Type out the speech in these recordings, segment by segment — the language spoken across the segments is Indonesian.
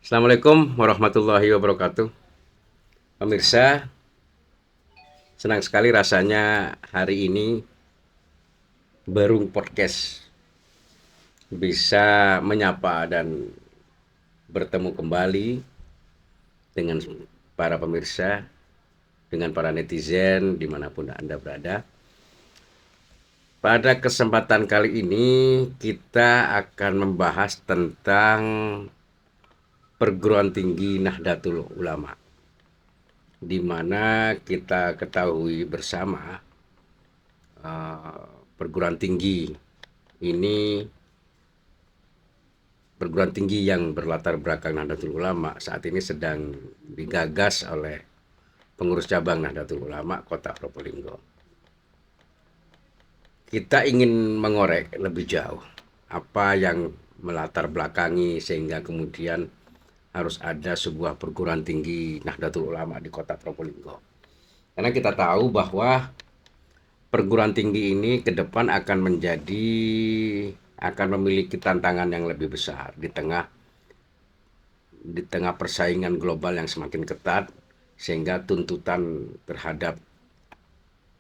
Assalamualaikum warahmatullahi wabarakatuh. Pemirsa, senang sekali rasanya hari ini Barung Podcast bisa menyapa dan bertemu kembali dengan para pemirsa, dengan para netizen dimanapun Anda berada. Pada kesempatan kali ini kita akan membahas tentang perguruan tinggi Nahdlatul Ulama, di mana kita ketahui bersama perguruan tinggi ini perguruan tinggi yang berlatar belakang Nahdlatul Ulama saat ini sedang digagas oleh pengurus cabang Nahdlatul Ulama Kota Probolinggo. Kita ingin mengorek lebih jauh apa yang melatar belakangi sehingga kemudian harus ada sebuah perguruan tinggi Nahdlatul Ulama di Kota Probolinggo. Karena kita tahu bahwa perguruan tinggi ini ke depan akan memiliki tantangan yang lebih besar di tengah persaingan global yang semakin ketat, sehingga tuntutan terhadap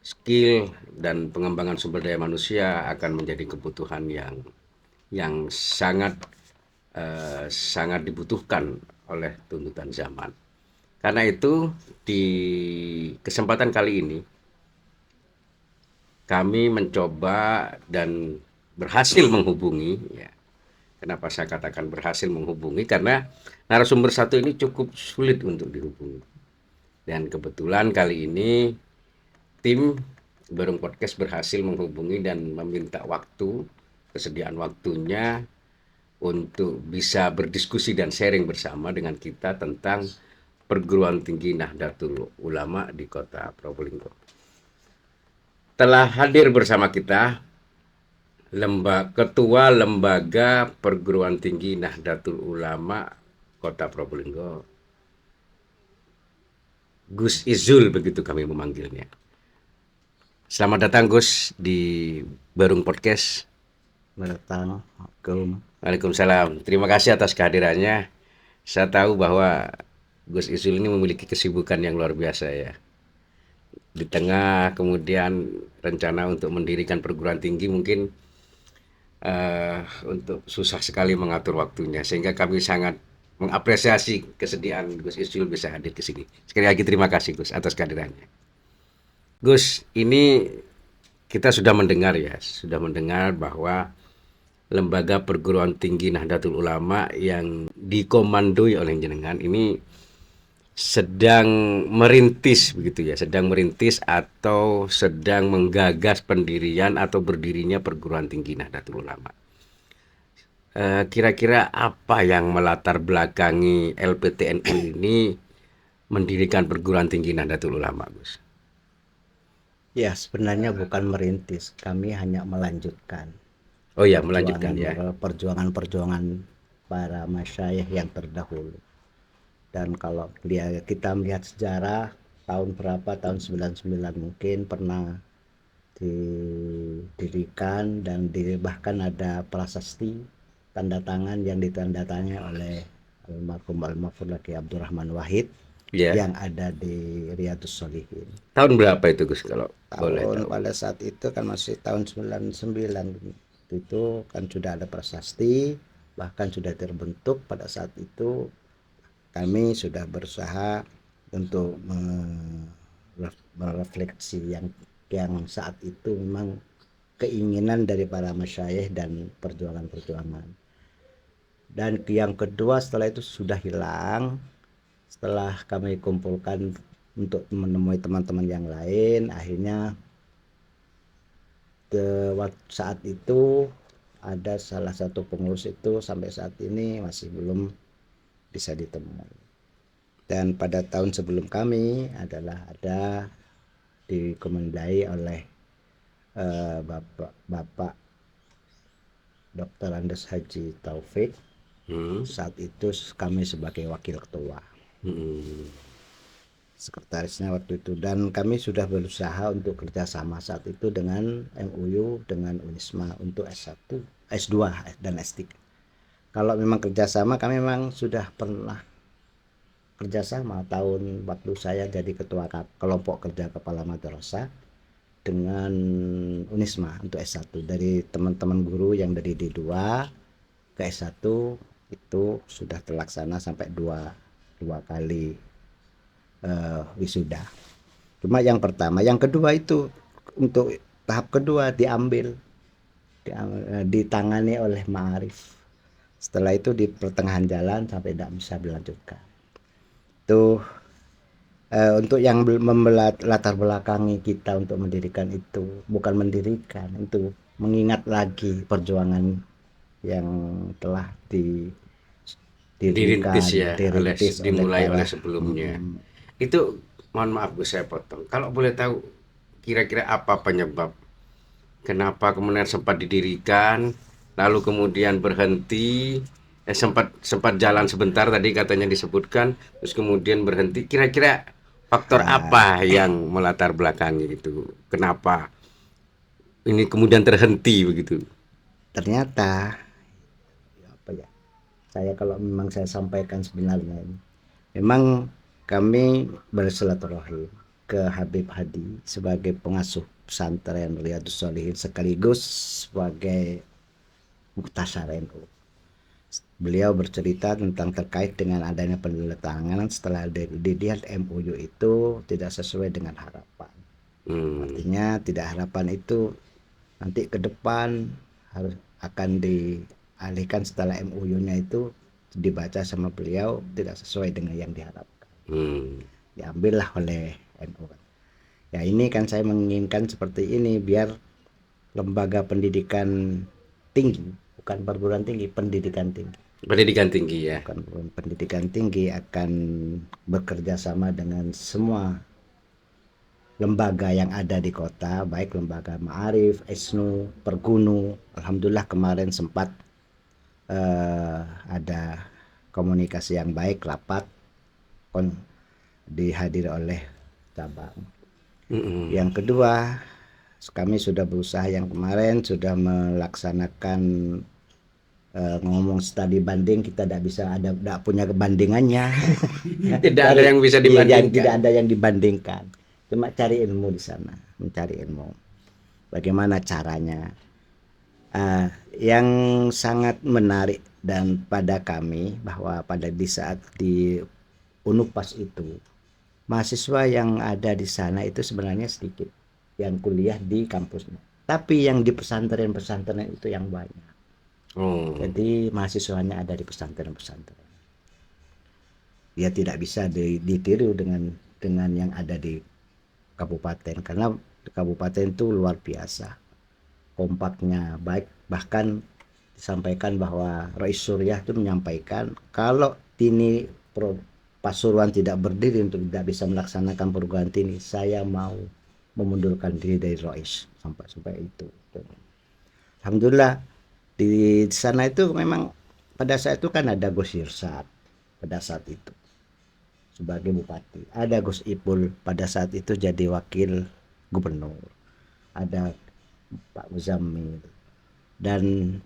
skill dan pengembangan sumber daya manusia akan menjadi kebutuhan yang sangat dibutuhkan oleh tuntutan zaman. Karena itu di kesempatan kali ini kami mencoba dan berhasil menghubungi, ya. Kenapa saya katakan berhasil menghubungi? Karena narasumber satu ini cukup sulit untuk dihubungi. Dan kebetulan kali ini tim Barung Podcast berhasil menghubungi dan meminta kesediaan waktunya untuk bisa berdiskusi dan sharing bersama dengan kita tentang perguruan tinggi Nahdlatul Ulama di Kota Probolinggo. Telah hadir bersama kita Ketua Lembaga Perguruan Tinggi Nahdlatul Ulama Kota Probolinggo, Gus Izul, begitu kami memanggilnya. Selamat datang Gus di Barung Podcast. Assalamualaikum. Waalaikumsalam. Terima kasih atas kehadirannya. Saya tahu bahwa Gus Izul ini memiliki kesibukan yang luar biasa, ya. Di tengah kemudian rencana untuk mendirikan perguruan tinggi mungkin untuk susah sekali mengatur waktunya, sehingga kami sangat mengapresiasi kesediaan Gus Izul bisa hadir ke sini. Sekali lagi terima kasih Gus atas kehadirannya. Gus, ini kita sudah mendengar bahwa lembaga perguruan tinggi Nahdlatul Ulama yang dikomandoi oleh jenengan ini sedang merintis, begitu ya, sedang merintis atau sedang menggagas pendirian atau berdirinya perguruan tinggi Nahdlatul Ulama. Kira-kira apa yang melatar belakangi LPTNU ini mendirikan perguruan tinggi Nahdlatul Ulama, Gus? Ya, sebenarnya bukan merintis, kami hanya melanjutkan Oh ya, melanjutkan ya. perjuangan para masyayikh yang terdahulu. Dan kalau kita melihat sejarah tahun berapa, tahun 99 mungkin pernah didirikan dan bahkan ada prasasti tanda tangan yang ditandatangani oleh almarhum laki Abdurrahman Wahid Ya. yang ada di Riyadus Shalihin. Tahun berapa itu Gus kalau boleh Tahun tahu? pada saat itu kan masih tahun 99, itu kan sudah ada prasasti, bahkan sudah terbentuk. Pada saat itu kami sudah berusaha untuk merefleksi yang saat itu memang keinginan dari para masyayikh dan perjuangan-perjuangan. Dan yang kedua, setelah itu sudah hilang, setelah kami kumpulkan untuk menemui teman-teman yang lain, akhirnya saat itu ada salah satu pengurus itu sampai saat ini masih belum bisa ditemui. Dan pada tahun sebelum kami ada dikomandai oleh Bapak Dr. Andes Haji Taufik. Saat itu kami sebagai wakil ketua, sekretarisnya waktu itu, dan kami sudah berusaha untuk kerjasama saat itu dengan MUU dengan Unisma untuk S1, S2 dan S3. Kalau memang kerjasama, kami memang sudah pernah kerjasama tahun waktu saya jadi ketua kelompok kerja kepala madrasah dengan Unisma untuk S1. Dari teman-teman guru yang dari D2 ke S1 itu sudah terlaksana sampai dua kali wisuda. Cuma yang pertama, yang kedua itu untuk tahap kedua ditangani oleh Ma'arif. Setelah itu di pertengahan jalan sampai tidak bisa dilanjutkan. Itu untuk yang latar belakangi kita untuk mendirikan itu, bukan mendirikan, itu mengingat lagi perjuangan yang telah Dirintis ya, dirintis oleh dimulai oleh para sebelumnya. Itu mohon maaf Gus, saya potong. Kalau boleh tahu kira-kira apa penyebab kenapa kemudian sempat didirikan, lalu kemudian berhenti, sempat sempat jalan sebentar tadi katanya disebutkan, terus kemudian berhenti. Kira-kira faktor apa yang melatar belakangi itu? Kenapa ini kemudian terhenti begitu? ternyata apa ya? Saya kalau memang saya sampaikan sebenarnya ini, memang kami bersilaturahim ke Habib Hadi sebagai pengasuh pesantren Riyadus Shalihin sekaligus sebagai muktasar NU. Beliau bercerita tentang terkait dengan adanya penandatanganan setelah dilihat MOU itu tidak sesuai dengan harapan. Artinya tidak harapan itu nanti ke depan harus akan dialihkan setelah MOU-nya itu dibaca sama beliau tidak sesuai dengan yang diharapkan. Diambillah oleh NU. Ya ini kan saya menginginkan seperti ini biar lembaga pendidikan tinggi, bukan perguruan tinggi, pendidikan tinggi. Pendidikan tinggi ya. Bukan pendidikan tinggi akan bekerja sama dengan semua lembaga yang ada di kota, baik lembaga Ma'arif, Esnu, Pergunu. Alhamdulillah kemarin sempat ada komunikasi yang baik, rapat dihadiri oleh cabang. Yang kedua, kami sudah berusaha yang kemarin sudah melaksanakan ngomong studi banding, kita tidak punya kebandingannya. Tidak ada yang bisa dibandingkan. Tidak ada yang dibandingkan. Cuma cari ilmu di sana, mencari ilmu. Bagaimana caranya? Yang sangat menarik dan pada kami bahwa pada di saat di Unupas itu mahasiswa yang ada di sana itu sebenarnya sedikit yang kuliah di kampusnya, tapi yang di pesantren-pesantren itu yang banyak. Jadi mahasiswanya ada di pesantren-pesantren. Dia tidak bisa ditiru dengan yang ada di kabupaten, karena di kabupaten itu luar biasa kompaknya, baik bahkan disampaikan bahwa Rais Suryah itu menyampaikan kalau ini Pasuruan tidak berdiri untuk tidak bisa melaksanakan perguruan tinggi, saya mau memundurkan diri dari Rais, sampai itu. Alhamdulillah di sana itu memang pada saat itu kan ada Gus Hirsat pada saat itu sebagai bupati, ada Gus Ipul pada saat itu jadi wakil gubernur, ada Pak Muzammil dan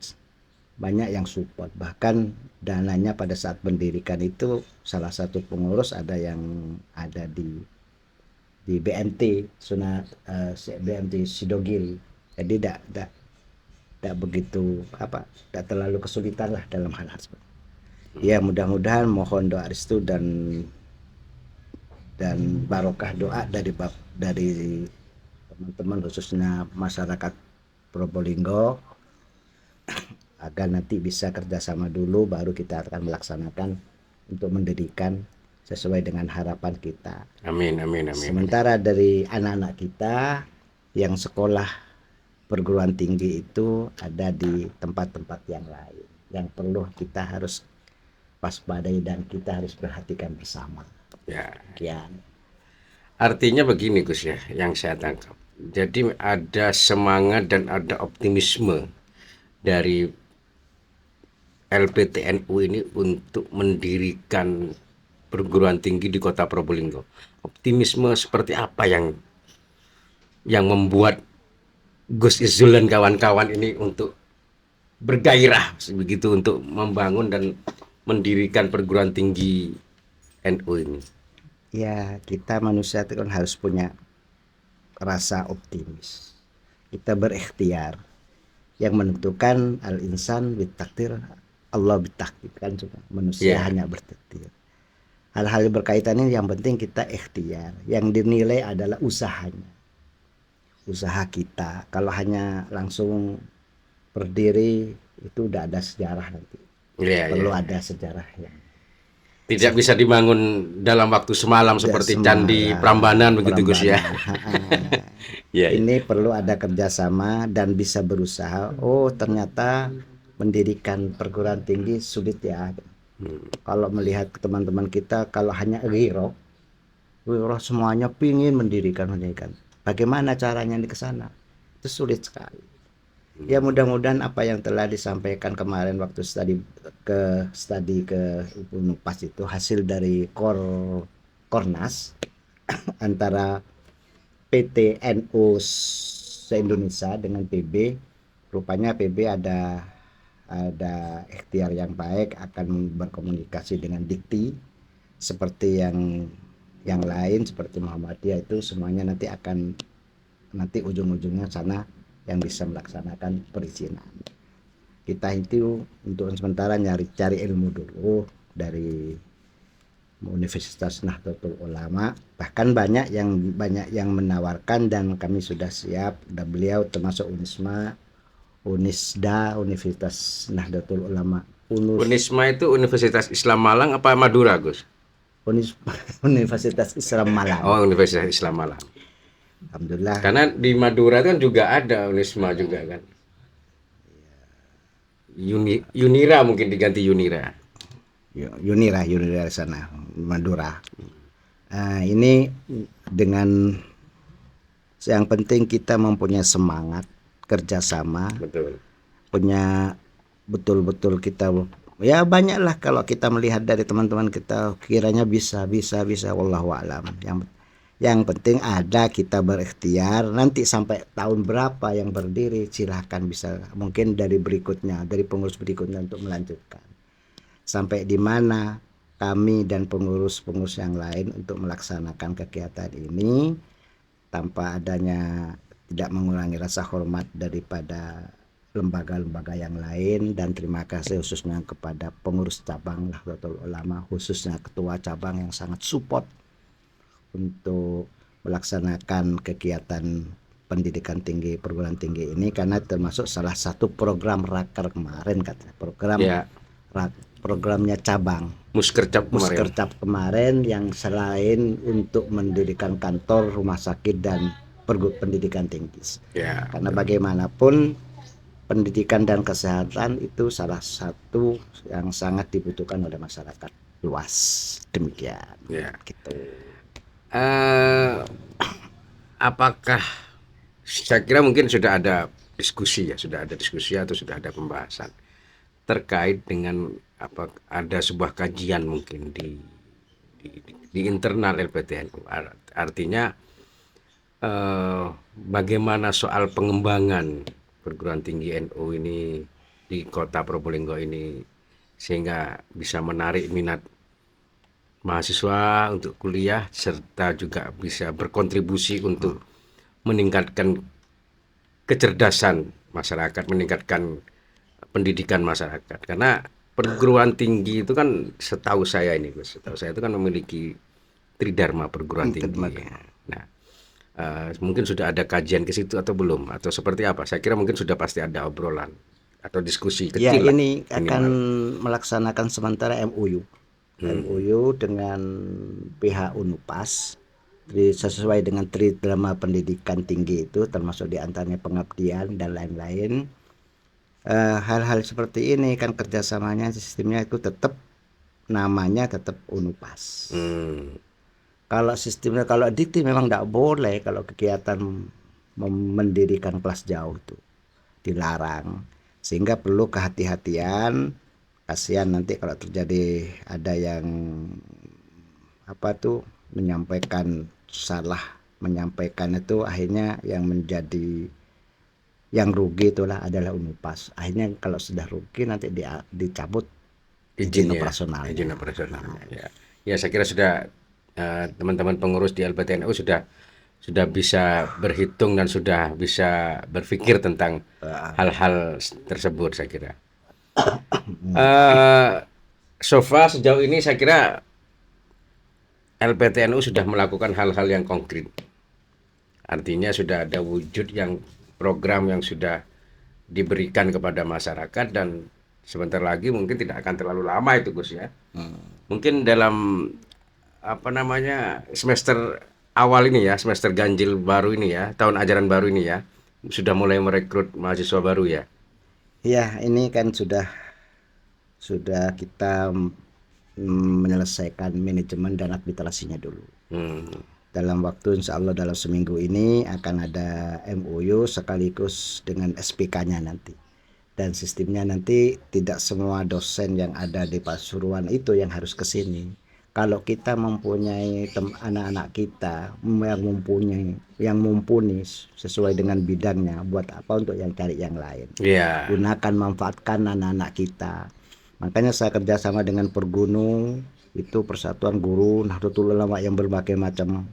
banyak yang support, bahkan dananya pada saat mendirikan itu salah satu pengurus ada yang ada di BMT BMT Sidogiri, jadi tidak begitu tidak terlalu kesulitan lah dalam hal seperti ya. Mudah-mudahan mohon doa restu dan barokah doa dari teman-teman khususnya masyarakat Probolinggo agar nanti bisa kerjasama dulu baru kita akan melaksanakan untuk mendirikan sesuai dengan harapan kita. Amin, amin, amin. Sementara dari anak-anak kita yang sekolah perguruan tinggi itu ada di tempat-tempat yang lain yang perlu kita harus waspadai dan kita harus perhatikan bersama. Ya. Sekian. Artinya begini Gus ya, yang saya tangkap. Jadi ada semangat dan ada optimisme dari LPTNU ini untuk mendirikan perguruan tinggi di Kota Probolinggo. Optimisme seperti apa yang membuat Gus Izul dan kawan-kawan ini untuk bergairah begitu untuk membangun dan mendirikan perguruan tinggi NU ini? Ya, kita manusia itu kan harus punya rasa optimis. Kita berikhtiar. Yang menentukan al-insan bitakdir, Allah bitakdir, kan cuma manusia Ya, hanya bertakdir. Hal-hal yang berkaitan ini yang penting kita ikhtiar. Yang dinilai adalah usahanya. Usaha kita. Kalau hanya langsung berdiri itu udah ada sejarah nanti. ya, Perlu ya. ada sejarah yang Tidak bisa dibangun dalam waktu semalam tidak seperti Candi semalam Prambanan begitu Gus ya. perambanan. Ya, ya. Ini perlu ada kerjasama dan bisa berusaha. Oh, ternyata mendirikan perguruan tinggi sulit ya. Kalau melihat teman-teman kita, kalau hanya wiro semuanya pingin mendirikan. Bagaimana caranya di sana? Itu sulit sekali. Ya mudah-mudahan apa yang telah disampaikan kemarin waktu studi ke Unpas itu hasil dari Kornas antara PT NU se-Indonesia dengan PB. Rupanya PB ada ikhtiar yang baik akan berkomunikasi dengan Dikti seperti yang lain seperti Muhammadiyah, itu semuanya nanti ujung-ujungnya sana yang bisa melaksanakan perizinan. Kita itu untuk sementara cari ilmu dulu dari Universitas Nahdlatul Ulama, bahkan banyak yang menawarkan dan kami sudah siap, dan beliau termasuk Unisma, Unisda, Universitas Nahdlatul Ulama, Unisma itu Universitas Islam Malang apa Madura Gus? Universitas Islam Malang. Oh, Universitas Islam Malang. Alhamdulillah. Karena di Madura kan juga ada Unisma juga kan. Yunira mungkin diganti Yunira. Yunira di sana, Madura. Ini dengan yang penting kita mempunyai semangat kerjasama, Betul. punya betul-betul kita ya banyaklah kalau kita melihat dari teman-teman kita kiranya bisa wallahu alam. Yang penting ada kita berikhtiar, nanti sampai tahun berapa yang berdiri silahkan bisa mungkin dari berikutnya, dari pengurus berikutnya untuk melanjutkan sampai di mana kami dan pengurus-pengurus yang lain untuk melaksanakan kegiatan ini tanpa adanya, tidak mengurangi rasa hormat daripada lembaga-lembaga yang lain. Dan terima kasih khususnya kepada pengurus cabang Nahdlatul Ulama, khususnya ketua cabang yang sangat support untuk melaksanakan kegiatan pendidikan tinggi perguruan tinggi ini, karena termasuk salah satu program raker kemarin katanya, Ya, programnya cabang Muskercap kemarin. Muskercap kemarin, yang selain untuk mendirikan kantor, rumah sakit dan pendidikan tinggi. Ya. Karena bagaimanapun pendidikan dan kesehatan itu salah satu yang sangat dibutuhkan oleh masyarakat luas. Demikian. Ya. Gitu. Apakah saya kira mungkin sudah ada diskusi ya, sudah ada diskusi atau sudah ada pembahasan terkait dengan apa, ada sebuah kajian mungkin di internal LPTNU, artinya bagaimana soal pengembangan perguruan tinggi NU ini di kota Probolinggo ini sehingga bisa menarik minat mahasiswa untuk kuliah serta juga bisa berkontribusi untuk meningkatkan kecerdasan masyarakat, meningkatkan pendidikan masyarakat. Karena perguruan tinggi itu kan setahu saya itu kan memiliki tridharma perguruan tinggi. Nah, mungkin sudah ada kajian ke situ atau belum, atau seperti apa? Saya kira mungkin sudah pasti ada obrolan atau diskusi Ya, kecil lah, ini akan minimal. melaksanakan sementara MOU dengan pihak Unpas sesuai dengan tridharma pendidikan tinggi itu, termasuk diantaranya pengabdian dan lain-lain. Hal-hal seperti ini kan kerjasamanya sistemnya itu tetap namanya tetap Unpas. Kalau sistemnya, kalau dikti memang tidak boleh, kalau kegiatan mendirikan kelas jauh itu dilarang, sehingga perlu kehati-hatian. Kasihan nanti kalau terjadi ada yang menyampaikan salah, menyampaikan itu akhirnya yang menjadi yang rugi itulah adalah Unpas. Akhirnya kalau sudah rugi nanti dicabut izin Izinnya, izin operasionalnya. operasionalnya. Ya, ya saya kira sudah teman-teman pengurus di LPTNU sudah bisa berhitung dan sudah bisa berpikir tentang hal-hal tersebut saya kira. Eh so far sejauh ini saya kira LPTNU sudah melakukan hal-hal yang konkret. Artinya sudah ada wujud yang program yang sudah diberikan kepada masyarakat dan sebentar lagi mungkin tidak akan terlalu lama itu Gus ya. Mungkin dalam apa namanya semester awal ini ya, semester ganjil baru ini ya, tahun ajaran baru ini ya, sudah mulai merekrut mahasiswa baru ya. Ya, ini kan sudah kita menyelesaikan manajemen dan administrasinya dulu. Hmm. Dalam waktu insya Allah dalam seminggu ini akan ada MOU sekaligus dengan SPK-nya nanti. Dan sistemnya nanti tidak semua dosen yang ada di Pasuruan itu yang harus ke sini. Kalau kita mempunyai anak-anak kita yang mumpuni sesuai dengan bidangnya, buat apa untuk yang cari yang lain? Iya. Gunakan, manfaatkan anak-anak kita. Makanya saya kerjasama dengan Pergunung, itu Persatuan Guru Nahdlatul Ulama yang berbagai macam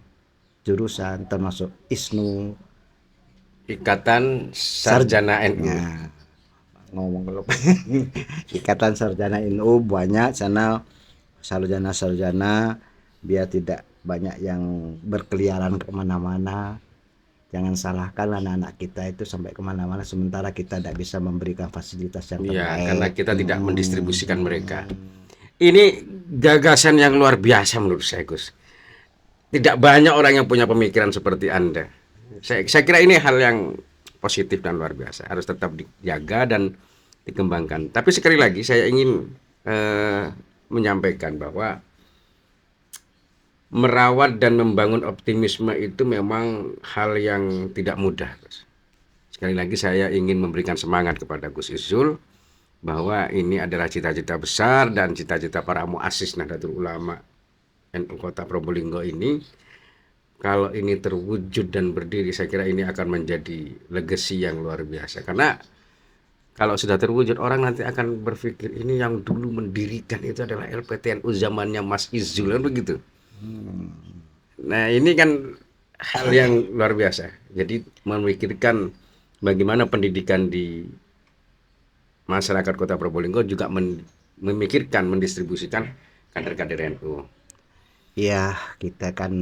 jurusan, termasuk ISNU, Ikatan Sarjana NU. Nah, ngomong kalau Ikatan Sarjana NU banyak sana sarjana-sarjana, biar tidak banyak yang berkeliaran kemana-mana. Jangan salahkan anak-anak kita itu sampai kemana-mana sementara kita tidak bisa memberikan fasilitas yang Iya, terbaik. karena kita tidak mendistribusikan mereka. Ini gagasan yang luar biasa menurut saya, Gus. Tidak banyak orang yang punya pemikiran seperti Anda. Saya kira ini hal yang positif dan luar biasa. Harus tetap dijaga dan dikembangkan. Tapi sekali lagi saya ingin menyampaikan bahwa merawat dan membangun optimisme itu memang hal yang tidak mudah, Gus. Sekali lagi saya ingin memberikan semangat kepada Gus Izul bahwa ini adalah cita-cita besar dan cita-cita para muassis Nahdlatul Ulama NU Kota Probolinggo ini. Kalau ini terwujud dan berdiri, saya kira ini akan menjadi legacy yang luar biasa. Karena kalau sudah terwujud, orang nanti akan berpikir ini yang dulu mendirikan itu adalah LPTNU zamannya Mas Izul, kan begitu. Nah ini kan hal yang luar biasa. Jadi memikirkan bagaimana pendidikan di masyarakat Kota Probolinggo juga memikirkan mendistribusikan kader-kader NU. Ya, kita kan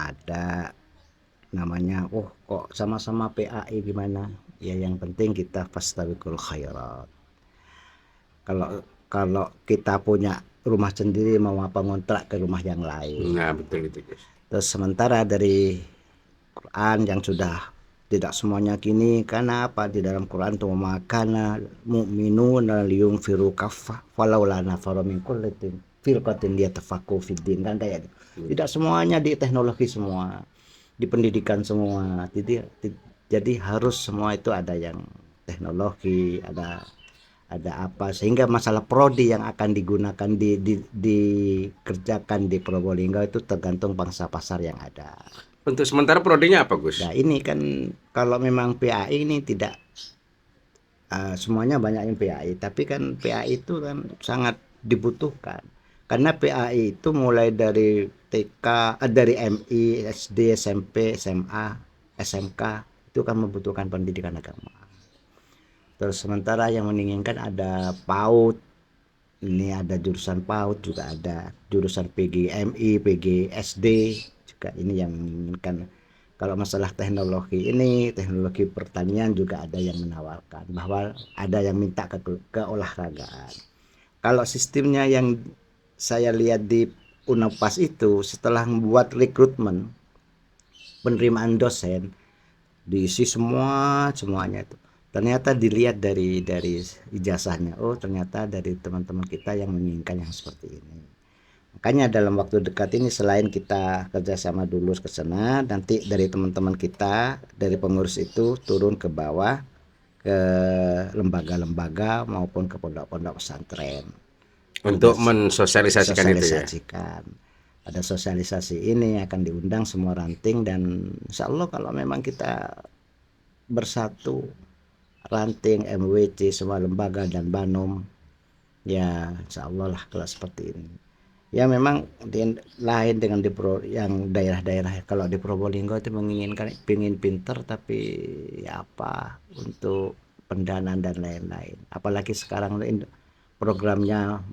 ada namanya, kok sama-sama PAI gimana? Ya yang penting kita fastabiqul khairat. Kalau kita punya rumah sendiri mau apa ngontrak ke rumah yang lain. Nah betul itu Gus. Terus sementara dari Quran yang sudah tidak semuanya kini, karena apa di dalam Quran itu makana mu'minuna liyunfiru kaffah walaula nafara min kulli firqatin liyatafaqahu fid din, kan kayak gitu. Tidak semuanya di teknologi semua, di pendidikan semua. Jadi harus semua itu ada yang teknologi, ada apa, sehingga masalah prodi yang akan digunakan dikerjakan di Probolinggo itu tergantung pangsa pasar yang ada. Untuk sementara prodinya apa Gus? Nah ini kan kalau memang PAI ini tidak semuanya banyak yang PAI, tapi kan PAI itu kan sangat dibutuhkan karena PAI itu mulai dari TK, dari MI, SD, SMP, SMA, SMK itu kan membutuhkan pendidikan agama. Terus sementara yang menginginkan ada PAUD, ini ada jurusan PAUD, juga ada jurusan PGMI, PGSD juga ini yang menginginkan. Kalau masalah teknologi ini, teknologi pertanian juga ada yang menawarkan, bahwa ada yang minta ke olahragaan. Kalau sistemnya yang saya lihat di Unpas itu, setelah membuat rekrutmen penerimaan dosen, diisi semuanya itu. Ternyata dilihat dari ijazahnya, ternyata dari teman-teman kita yang menginginkan yang seperti ini. Makanya dalam waktu dekat ini selain kita kerjasama dulu ke sana, nanti dari teman-teman kita dari pengurus itu turun ke bawah ke lembaga-lembaga maupun ke pondok-pondok pesantren untuk mensosialisasikan itu ya. Ada sosialisasi ini akan diundang semua ranting, dan insya Allah kalau memang kita bersatu ranting, MWC, semua lembaga dan Banom. Ya, insya Allah lah kalau seperti ini. Ya memang lain dengan yang daerah-daerah. Kalau di Probolinggo itu menginginkan pingin pinter tapi ya apa untuk pendanaan dan lain-lain. Apalagi sekarang programnya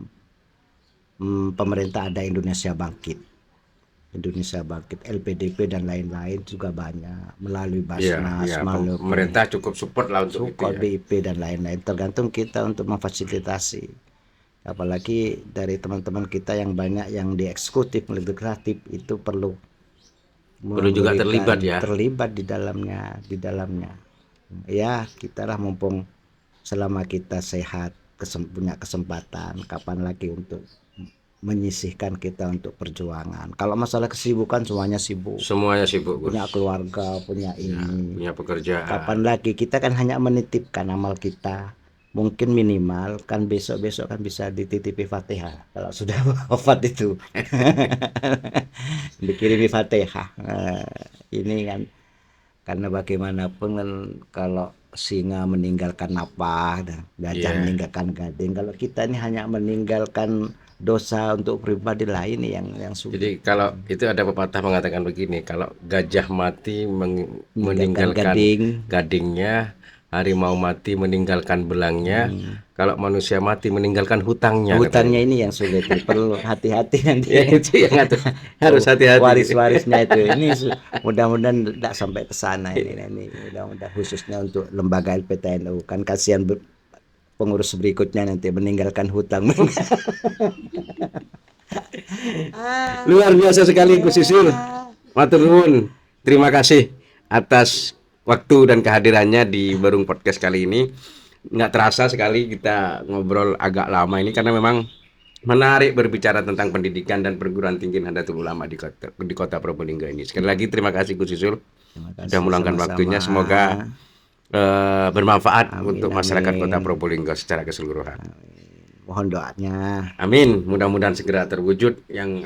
pemerintah ada Indonesia Bangkit, LPDP dan lain-lain juga banyak melalui Iya, Basnas, iya, melalui pemerintah cukup support lah untuk itu ya. BIP dan lain-lain. Tergantung kita untuk memfasilitasi. Apalagi dari teman-teman kita yang banyak yang di eksekutif, legislatif itu perlu Juga terlibat ya. terlibat di dalamnya. Ya, kita lah mumpung selama kita sehat, punya kesempatan, kapan lagi untuk menyisihkan kita untuk perjuangan. Kalau masalah kesibukan semuanya sibuk. Semuanya sibuk, Gus. Punya keluarga, punya ini. Punya pekerjaan. Kapan lagi kita kan hanya menitipkan amal kita. Mungkin minimal kan besok-besok kan bisa dititipi Fatihah kalau sudah wafat itu. Dikirimi Fatihah. Ini kan karena bagaimanapun kan kalau singa meninggalkan napak dan gajah Iya. meninggalkan gading, kalau kita ini hanya meninggalkan dosa untuk pribadi lain yang sulit. Jadi kalau itu ada pepatah mengatakan begini, kalau gajah mati meninggalkan gading. gadingnya, harimau mati meninggalkan belangnya, kalau manusia mati meninggalkan hutangnya. Hutangnya ini yang sulit, perlu hati-hati nanti. Ya, itu yang harus hati-hati. Waris-warisnya itu ini mudah-mudahan tidak sampai ke sana ini mudah-mudahan khususnya untuk lembaga LPTNU kan kasihan pengurus berikutnya nanti meninggalkan hutang. Luar biasa sekali Gus Sisul. Matur nuwun. Terima kasih atas waktu dan kehadirannya di Barung Podcast kali ini. Nggak terasa sekali kita ngobrol agak lama ini karena memang menarik berbicara tentang pendidikan dan perguruan tinggi Nahdlatul Ulama di kota Probolinggo ini. Sekali lagi terima kasih Gus Sisul sudah meluangkan waktunya. Semoga bermanfaat untuk masyarakat kota Probolinggo secara keseluruhan. Mohon doanya. Amin. Mudah-mudahan segera terwujud yang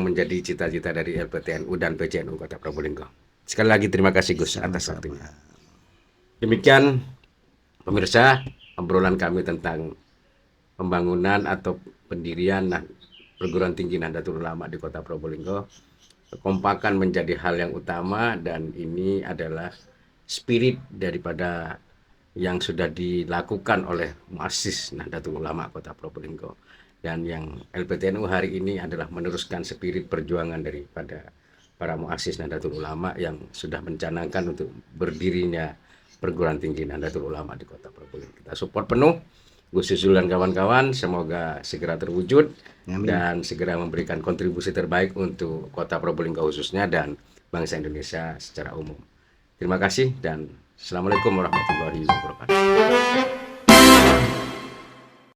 menjadi cita-cita dari LPTNU dan PCNU Kota Probolinggo. Sekali lagi terima kasih Gus atas waktunya. Demikian pemirsa obrolan kami tentang pembangunan atau pendirian perguruan tinggi Nahdlatul Ulama di Kota Probolinggo. Kekompakan menjadi hal yang utama dan ini adalah spirit daripada yang sudah dilakukan oleh Muassis Nahdlatul Ulama Kota Probolinggo, dan yang LPTNU hari ini adalah meneruskan spirit perjuangan daripada para Muassis Nahdlatul Ulama yang sudah mencanangkan untuk berdirinya perguruan tinggi Nahdlatul Ulama di Kota Probolinggo. Kita support penuh Gus Sisul dan kawan-kawan, semoga segera terwujud. Amin. Dan segera memberikan kontribusi terbaik untuk Kota Probolinggo khususnya dan bangsa Indonesia secara umum. Terima kasih dan Assalamualaikum warahmatullahi wabarakatuh.